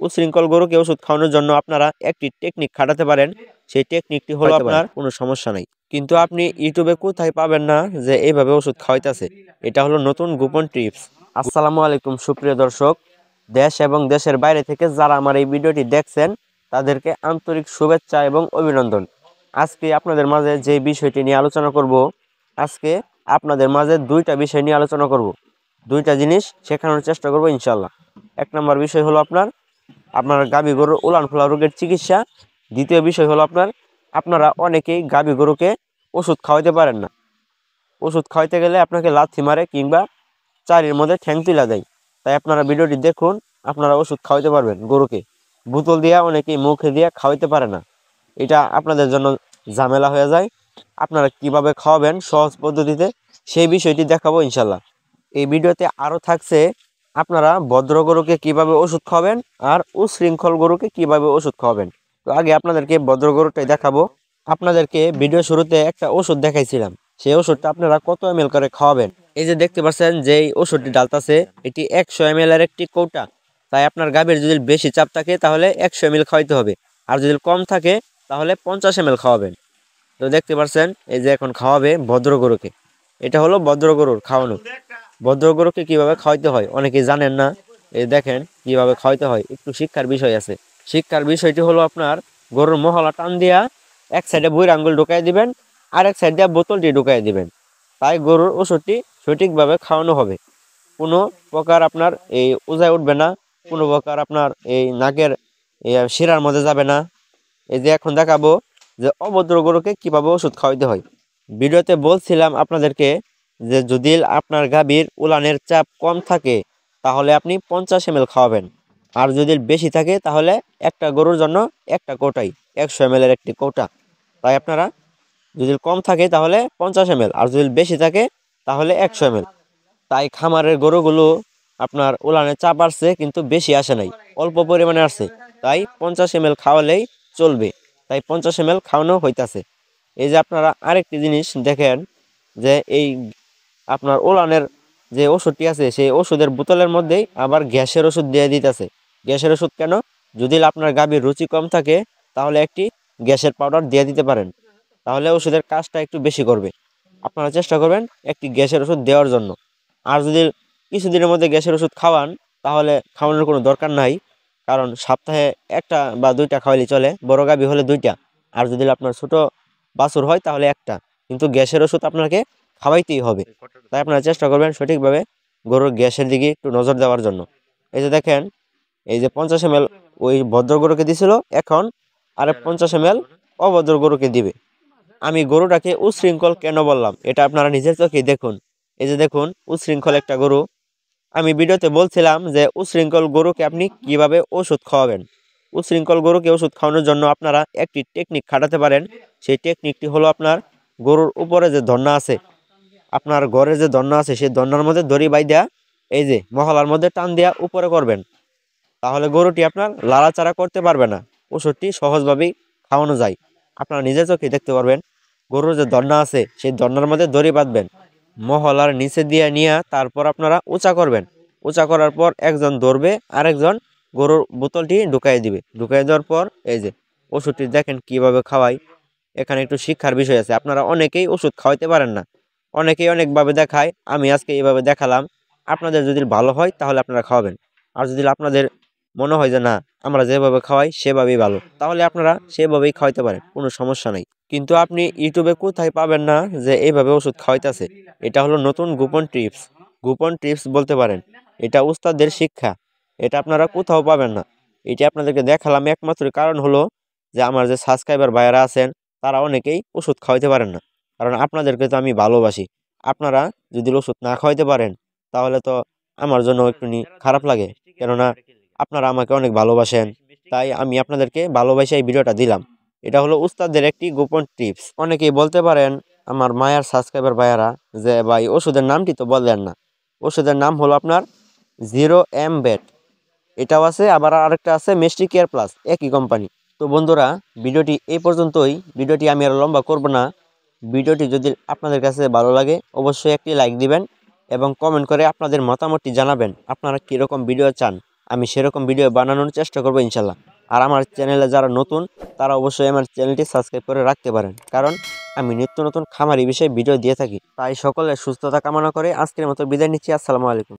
উশৃঙ্খল গরুকে ওষুধ খাওয়ানোর জন্য আপনারা একটি টেকনিক খাটাতে পারেন। সেই টেকনিকটি হলো আপনার কোনো সমস্যা নাই, কিন্তু আপনি ইউটিউবে কোথায় পাবেন না যে এইভাবে ওষুধ খাওয়াইতেছে। এটা হলো নতুন গোপন টিপস। আসসালামু আলাইকুম সুপ্রিয় দর্শক, দেশ এবং দেশের বাইরে থেকে যারা আমার এই ভিডিওটি দেখছেন তাদেরকে আন্তরিক শুভেচ্ছা এবং অভিনন্দন। আজকে আপনাদের মাঝে যে বিষয়টি নিয়ে আলোচনা করব, আজকে আপনাদের মাঝে দুইটা বিষয় নিয়ে আলোচনা করব, দুইটা জিনিস শেখানোর চেষ্টা করব ইনশাল্লাহ। এক নম্বর বিষয় হলো আপনার গাভী গরুর উলান খোলা রোগের চিকিৎসা। দ্বিতীয় বিষয় হলো আপনারা অনেকেই গাভী গরুকে ওষুধ খাওয়াইতে পারেন না। ওষুধ খাওয়াইতে গেলে আপনাকে লাথি মারে কিংবা চারির মধ্যে ঠ্যাং তুলা দেয়। তাই আপনারা ভিডিওটি দেখুন, আপনারা ওষুধ খাওয়াইতে পারবেন গরুকে। বোতল দিয়া অনেকেই মুখে দিয়া খাওয়াইতে পারে না, এটা আপনাদের জন্য ঝামেলা হয়ে যায়। আপনারা কিভাবে খাওয়াবেন সহজ পদ্ধতিতে সেই বিষয়টি দেখাবো ইনশাল্লাহ। এই ভিডিওতে আরও থাকছে আপনারা ভদ্র গরুকে কিভাবে ওষুধ খাওয়াবেন আর উশৃঙ্খল গরুকে কিভাবে ওষুধ খাওয়াবেন। তো আগে আপনাদেরকে ভদ্র গরুটাই দেখাবো। আপনাদেরকে ভিডিও শুরুতে একটা ওষুধ দেখাইছিলাম, সেই ওষুধটা আপনারা কত ml করে খাওয়াবেন। এই যে দেখতে পাচ্ছেন যে এই ওষুধটি ডালতাছে, এটি 100 ml এর একটি কৌটা। তাই আপনার গাভীর যদি বেশি চাপ থাকে তাহলে 100 ml খাওয়াইতে হবে, আর যদি কম থাকে তাহলে 50 ml খাওয়াবেন। তো দেখতে পাচ্ছেন এই যে এখন খাওয়াবে ভদ্র গরুকে। এটা হলো ভদ্র গরুর খাওয়ানো। ভদ্র গরুকে কিভাবে খাওয়াইতে হয় অনেকেই জানেন না। এই দেখেন কিভাবে খাওয়াইতে হয়, একটু শিক্ষার বিষয় আছে। শিক্ষার বিষয়টি হলো আপনার গরুর মহলা টান দিয়া এক সাইডে বুড়ি আঙ্গুল ঢুকাই দিবেন, আর এক সাইড দিয়ে বোতলটি ঢুকাই দিবেন। তাই গরুর ওষুধটি সঠিকভাবে খাওয়ানো হবে। কোনো প্রকার আপনার এই উজায় উঠবে না, কোনো প্রকার আপনার এই নাকের শিরার মধ্যে যাবে না। এই যে এখন দেখাবো যে অভদ্র গরুকে কিভাবে ওষুধ খাওয়াইতে হয়। ভিডিওতে বলছিলাম আপনাদেরকে যে যদি আপনার গাভীর উলানের চাপ কম থাকে তাহলে আপনি 50 ml খাওয়াবেন, আর যদি বেশি থাকে তাহলে একটা গরুর জন্য একটা কৌটাই 100 ml এর একটি কৌটা। তাই আপনারা যদি কম থাকে তাহলে 50 ml, আর যদি বেশি থাকে তাহলে 100 ml। তাই খামারের গরুগুলো আপনার উলানের চাপ আসছে কিন্তু বেশি আসে নাই, অল্প পরিমাণে আসছে। তাই 50 ml খাওয়ালেই চলবে। তাই 50 ml খাওয়ানো হইতাছে। এই যে আপনারা আরেকটি জিনিস দেখেন যে এই আপনার ওলানের যে ওষুধটি আছে সেই ওষুধের বোতলের মধ্যেই আবার গ্যাসের ওষুধ দিয়ে দিতেছে। গ্যাসের ওষুধ কেন? যদি আপনার গাভীর রুচি কম থাকে তাহলে একটি গ্যাসের পাউডার দিয়ে দিতে পারেন, তাহলে ওষুধের কাজটা একটু বেশি করবে। আপনারা চেষ্টা করবেন একটি গ্যাসের ওষুধ দেওয়ার জন্য। আর যদি কিছুদিনের মধ্যে গ্যাসের ওষুধ খাওয়ান তাহলে খাওয়ানোর কোনো দরকার নাই, কারণ সপ্তাহে একটা বা দুইটা খাওয়াইলে চলে। বড় গাভী হলে দুইটা, আর যদি আপনার ছোট বাছুর হয় তাহলে একটা, কিন্তু গ্যাসের ওষুধ আপনাকে খাওয়াইতেই হবে। তাই আপনারা চেষ্টা করবেন সঠিকভাবে গরুর গ্যাসের দিকে একটু নজর দেওয়ার জন্য। এই যে দেখেন এই যে 50 ml ওই ভদ্র গরুকে দিছিল, এখন আর 50 ml অভদ্র গরুকে দিবে। আমি গরুটাকে উশৃঙ্খল কেন বললাম এটা আপনারা নিজের চোখে দেখুন। এই যে দেখুন উশৃঙ্খল একটা গরু। আমি ভিডিওতে বলছিলাম যে উশৃঙ্খল গরুকে আপনি কিভাবে ওষুধ খাওয়াবেন। উশৃঙ্খল গরুকে ওষুধ খাওয়ানোর জন্য আপনারা একটি টেকনিক খাটাতে পারেন। সেই টেকনিকটি হলো আপনার গরুর উপরে যে দন্না আছে, আপনার ঘরে যে দন্না আছে সেই দন্নার মধ্যে দড়ি বাইদা এই যে মহলার মধ্যে টান দিয়া উপরে করবেন। তাহলে গরুটি আপনার লাড়াচাড়া করতে পারবে না, ওষুধটি সহজভাবেই খাওয়ানো যায়। আপনারা নিজের চোখে দেখতে পারবেন। গরুর যে দন্না আছে সেই দন্নার মধ্যে দড়ি বাঁধবেন, মহলার নিচে দিয়ে নিয়ে তারপর আপনারা উঁচা করবেন। উঁচা করার পর একজন ধরবে, আরেকজন গরুর বোতলটি ঢুকাই দিবে। ঢুকাই দেওয়ার পর এই যে ওষুধটি দেখেন কিভাবে খাওয়াই। এখানে একটু শিক্ষার বিষয় আছে। আপনারা অনেকেই ওষুধ খাওয়াইতে পারেন না, অনেকেই অনেকভাবে দেখায়। আমি আজকে এইভাবে দেখালাম। আপনাদের যদি ভালো হয় তাহলে আপনারা খাওয়াবেন, আর যদি আপনাদের মনে হয় যে না আমরা যেভাবে খাওয়াই সেভাবেই ভালো, তাহলে আপনারা সেভাবেই খাওয়াইতে পারেন, কোনো সমস্যা নাই। কিন্তু আপনি ইউটিউবে কোথায় পাবেন না যে এইভাবে ওষুধ খাওয়াইতেছে। এটা হলো নতুন গোপন টিপস। গোপন টিপস বলতে পারেন, এটা উস্তাদের শিক্ষা। এটা আপনারা কোথাও পাবেন না। এটা আপনাদেরকে দেখালাম একমাত্র কারণ হলো যে আমার যে সাবস্ক্রাইবার ভাইয়ারা আছেন তারা অনেকেই ওষুধ খাওয়াইতে পারেন না, কারণ আপনাদেরকে তো আমি ভালোবাসি। আপনারা যদি ওষুধ না খাওয়াইতে পারেন তাহলে তো আমার জন্য একটু খারাপ লাগে, কেননা আপনারা আমাকে অনেক ভালোবাসেন। তাই আমি আপনাদেরকে ভালোবাসে এই ভিডিওটা দিলাম। এটা হলো উস্তাদের একটি গোপন টিপস। অনেকেই বলতে পারেন আমার মায়ার সাবস্ক্রাইবার ভাইয়ারা যে ভাই ওষুধের নামটি তো বললেন না। ওষুধের নাম হলো আপনার 0M বেট, এটাও আছে, আবার আরেকটা আছে মিষ্টি কেয়ার প্লাস, একই কোম্পানি। তো বন্ধুরা ভিডিওটি এই পর্যন্তই। ভিডিওটি আমি আর লম্বা করব না। ভিডিওটি যদি আপনাদের কাছে ভালো লাগে অবশ্যই একটি লাইক দিবেন এবং কমেন্ট করে আপনাদের মতামতটি জানাবেন আপনারা কীরকম ভিডিও চান। আমি সেরকম ভিডিও বানানোর চেষ্টা করবো ইনশাল্লাহ। আর আমার চ্যানেলে যারা নতুন তারা অবশ্যই আমার চ্যানেলটি সাবস্ক্রাইব করে রাখতে পারেন, কারণ আমি নিত্য নতুন খামারি বিষয়ে ভিডিও দিয়ে থাকি। তাই সকলের সুস্থতা কামনা করে আজকের মতো বিদায় নিচ্ছি। আসসালামু আলাইকুম।